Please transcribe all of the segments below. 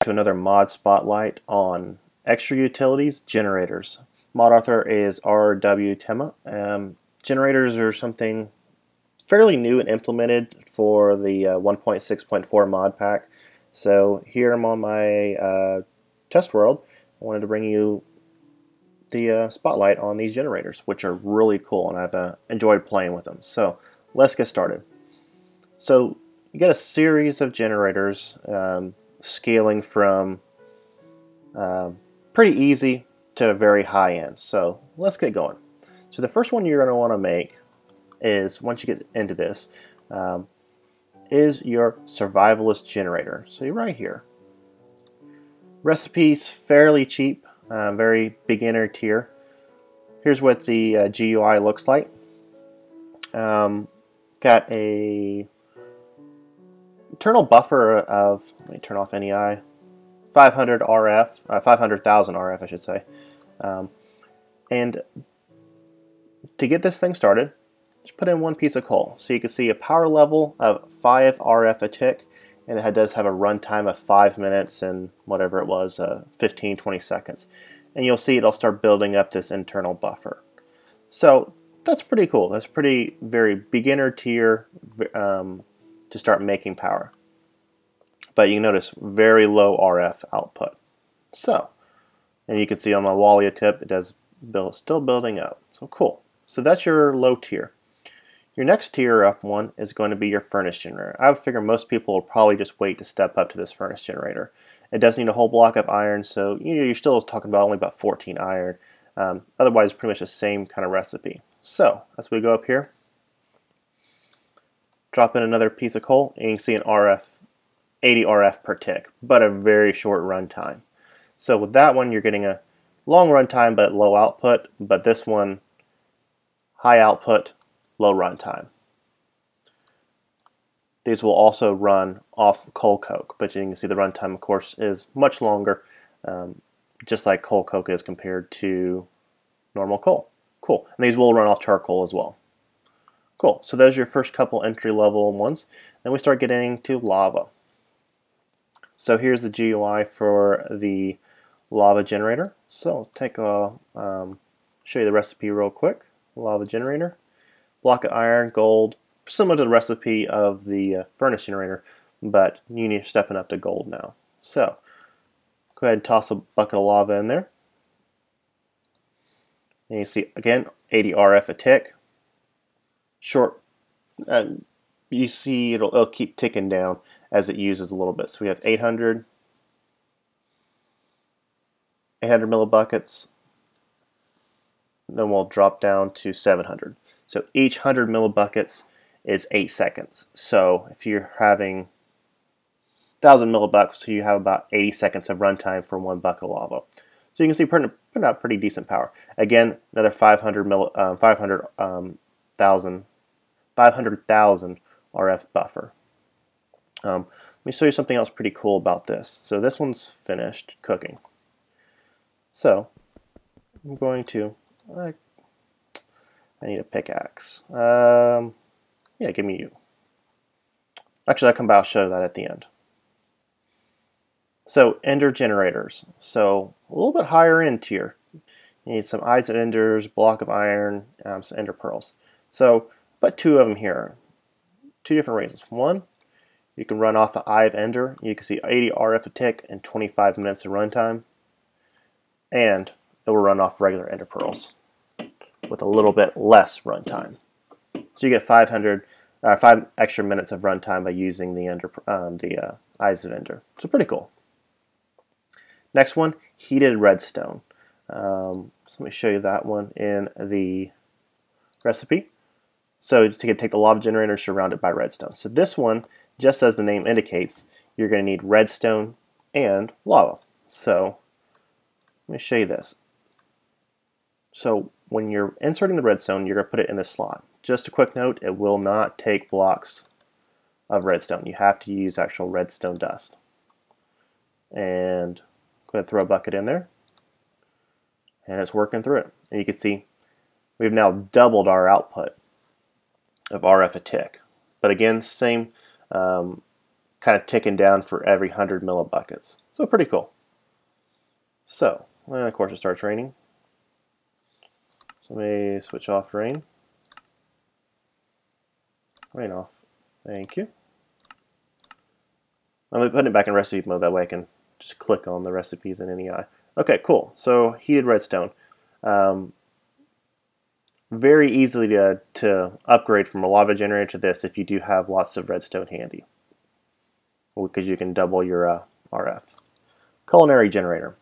To another mod spotlight on extra utilities, generators. Mod author is RWTema. Generators are something fairly new and implemented for the 1.6.4 mod pack. So here I'm on my test world. I wanted to bring you the spotlight on these generators, which are really cool, and I've enjoyed playing with them. So let's get started. So you get a series of generators scaling from pretty easy to very high end. So let's get going. So the first one you're going to want to make is, once you get into this, is your Survivalist Generator. So you're right here. Recipe's fairly cheap, very beginner tier. Here's what the GUI looks like. Got a internal buffer of, let me turn off NEI, 500 RF, 500,000 RF I should say. And to get this thing started, just put in one piece of coal. So you can see a power level of 5 RF a tick, and it does have a runtime of 5 minutes and whatever it was, 15-20 seconds. And you'll see it'll start building up this internal buffer. So that's pretty cool. That's pretty very beginner tier to start making power. But you notice very low RF output. So, and you can see on my Wallia tip it does still building up. So cool. So that's your low tier. Your next tier up one is going to be your furnace generator. I would figure most people will probably just wait to step up to this furnace generator. It does need a whole block of iron, so you're still talking about only about 14 iron. Otherwise, pretty much the same kind of recipe. So as we go up here, drop in another piece of coal, and you can see an RF, 80 RF per tick, but a very short runtime. So with that one, you're getting a long runtime but low output. But this one, high output, low runtime. These will also run off coal coke, but you can see the runtime, of course, is much longer, just like coal coke is compared to normal coal. Cool. And these will run off charcoal as well. Cool. So those are your first couple entry-level ones. Then we start getting into lava. So here's the GUI for the lava generator. So take a show you the recipe real quick. Lava generator. Block of iron, gold, similar to the recipe of the furnace generator, but you need stepping up to gold now. So go ahead and toss a bucket of lava in there. And you see again 80 RF a tick. Short. You see it'll keep ticking down as it uses a little bit. So we have 800 millibuckets. Then we'll drop down to 700. So each 100 millibuckets is 8 seconds. So if you're having 1,000 millibuckets, you have about 80 seconds of runtime for one bucket of lava. So you can see putting out pretty decent power. Again, another 500,000 RF buffer. Let me show you something else pretty cool about this. So this one's finished cooking. So I'm going to, I need a pickaxe. Yeah, give me you. Actually, I'll come back and show that at the end. So ender generators. So a little bit higher end tier. You need some eyes of enders, block of iron, some ender pearls. So put 2 of them here. 2 different reasons. One, you can run off the eye of ender. You can see 80 RF a tick and 25 minutes of runtime. And it will run off regular ender pearls with a little bit less runtime. So you get 5 extra minutes of runtime by using the eyes of ender. So pretty cool. Next one, heated redstone. So let me show you that one in the recipe. So to take the lava generator, surround it by redstone. So this one, just as the name indicates, you're going to need redstone and lava. So let me show you this. So when you're inserting the redstone, you're going to put it in this slot. Just a quick note, it will not take blocks of redstone. You have to use actual redstone dust. And go ahead and throw a bucket in there. And it's working through it. And you can see we've now doubled our output of RF a tick. But again, same kind of ticking down for every 100 millibuckets. So pretty cool. So, and of course it starts raining. So let me switch off rain. Rain off. Thank you. I'm putting it back in recipe mode, that way I can just click on the recipes in NEI. Okay, cool. So heated redstone. Very easily to upgrade from a lava generator to this if you do have lots of redstone handy, because you can double your RF. Culinary generator.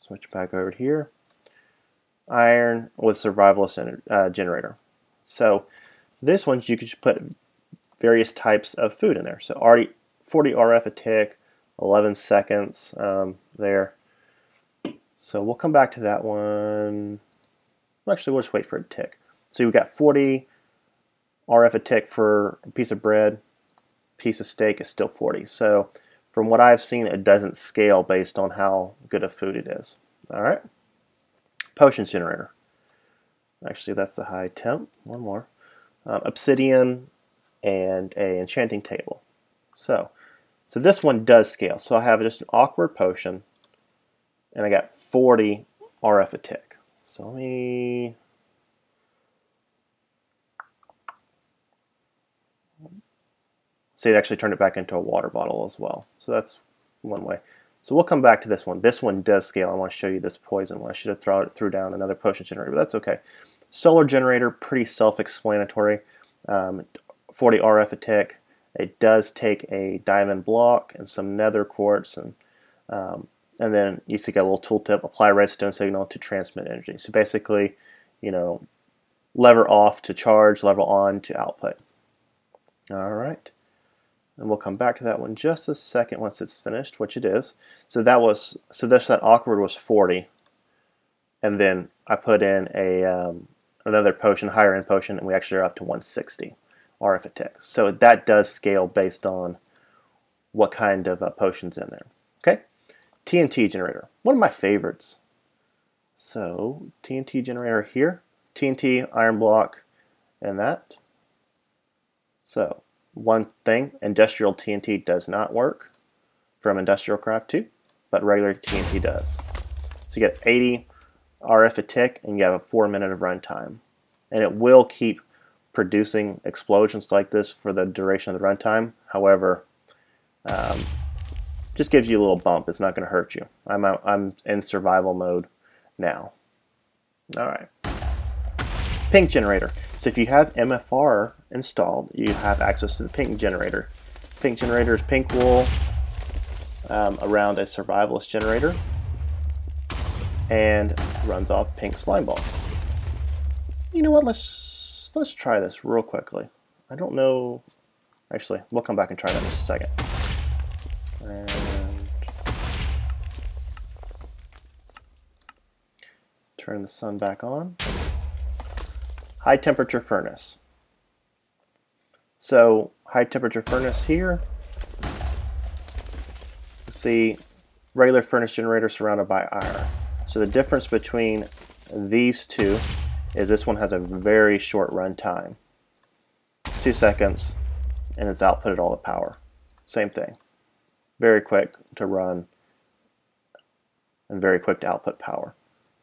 Switch back over here. Iron with Survivalist Generator. So this one you could just put various types of food in there. So already 40 RF a tick, 11 seconds there. So we'll come back to that one. Actually, we'll just wait for it to tick. So we've got 40 RF a tick for a piece of bread. Piece of steak is still 40. So from what I've seen, it doesn't scale based on how good of food it is. All right. Potions generator. Actually, that's the high temp. One more. Obsidian and a enchanting table. So this one does scale. So I have just an awkward potion, and I got 40 RF a tick. So let me... See, it actually turned it back into a water bottle as well. So that's one way. So we'll come back to this one. This one does scale. I want to show you this poison one. I should have threw down another potion generator, but that's okay. Solar generator, pretty self-explanatory. 40 RF a tick. It does take a diamond block and some nether quartz, and then you see got a little tooltip, apply redstone signal to transmit energy. So basically, you know, lever off to charge, lever on to output. All right. And we'll come back to that one just a second once it's finished, which it is. So that awkward was 40, and then I put in a another potion, higher end potion, and we actually are up to 160 RF a tick. So that does scale based on what kind of potion's in there. Okay, TNT generator, one of my favorites. So TNT generator here, TNT, iron block, and that. So one thing, industrial TNT does not work from Industrial Craft 2, but regular TNT does. So you get 80 RF a tick, and you have a 4 minute of runtime. And it will keep producing explosions like this for the duration of the runtime. However, just gives you a little bump. It's not going to hurt you. I'm in survival mode now. All right. Pink generator. So if you have MFR installed, you have access to the pink generator. Pink generator is pink wool around a survivalist generator and runs off pink slime balls. You know what? Let's try this real quickly. I don't know. Actually, we'll come back and try that in just a second. And turn the sun back on. High temperature furnace. So high temperature furnace here. See, regular furnace generator surrounded by iron. So the difference between these two is this one has a very short run time. 2 seconds, and it's outputted all the power. Same thing. Very quick to run and very quick to output power.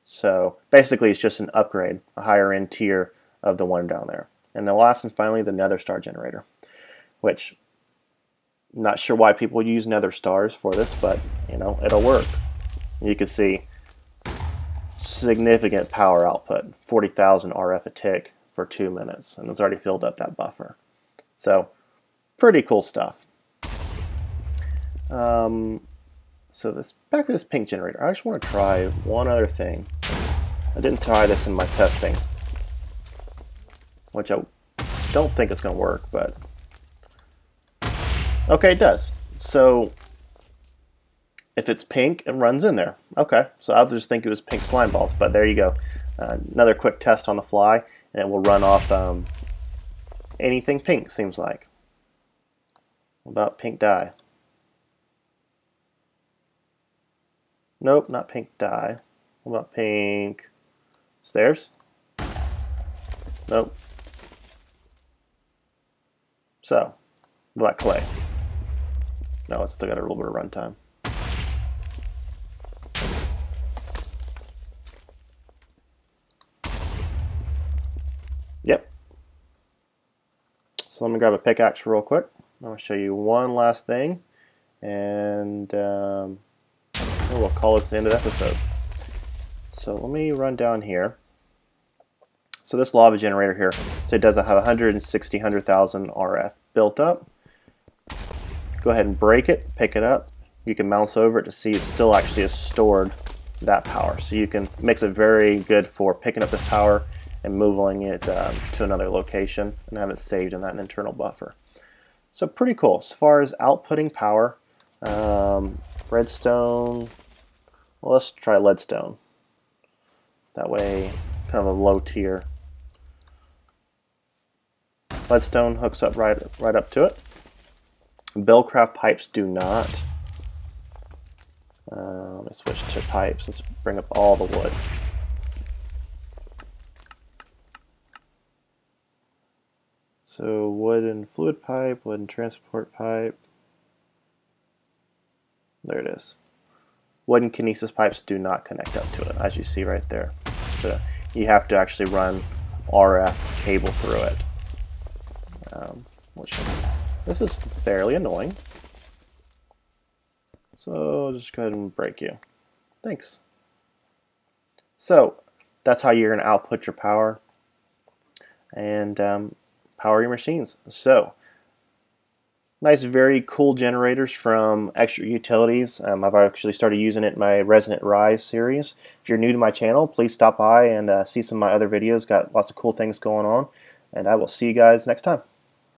So basically it's just an upgrade, a higher end tier of the one down there. And the last and finally, the Nether Star generator, which I'm not sure why people use Nether Stars for this, but you know, it'll work. You can see significant power output, 40,000 RF a tick for 2 minutes, and it's already filled up that buffer. So pretty cool stuff. So back to this pink generator. I just want to try one other thing. I didn't try this in my testing, which I don't think it's going to work, but okay, it does. So if it's pink, it runs in there. Okay, so I'll just think it was pink slime balls, but there you go. Another quick test on the fly, and it will run off anything pink, seems like. What about pink dye? Nope, not pink dye. What about pink stairs? Nope. So, what about clay? No, it's still got a little bit of runtime. let me grab a pickaxe real quick. I'm going to show you one last thing, and we'll call this the end of the episode. So let me run down here. So this lava generator here, so it does have 100,000 RF built up. Go ahead and break it, pick it up. You can mouse over it to see it still actually has stored that power. So you can makes it very good for picking up this power and moving it to another location and have it saved in that internal buffer. So pretty cool. As far as outputting power, redstone, well, let's try leadstone. That way, kind of a low tier. Leadstone hooks up right up to it. Buildcraft pipes do not. Let me switch to pipes. Let's bring up all the wood. So wood and fluid pipe, wood and transport pipe. There it is. Wood and kinesis pipes do not connect up to it, as you see right there. So you have to actually run RF cable through it. Which this is fairly annoying. So just go ahead and break you. Thanks. So that's how you're going to output your power and power your machines. So nice, very cool generators from Extra Utilities. I've actually started using it in my Resonant Rise series. If you're new to my channel, please stop by and see some of my other videos. Got lots of cool things going on, and I will see you guys next time.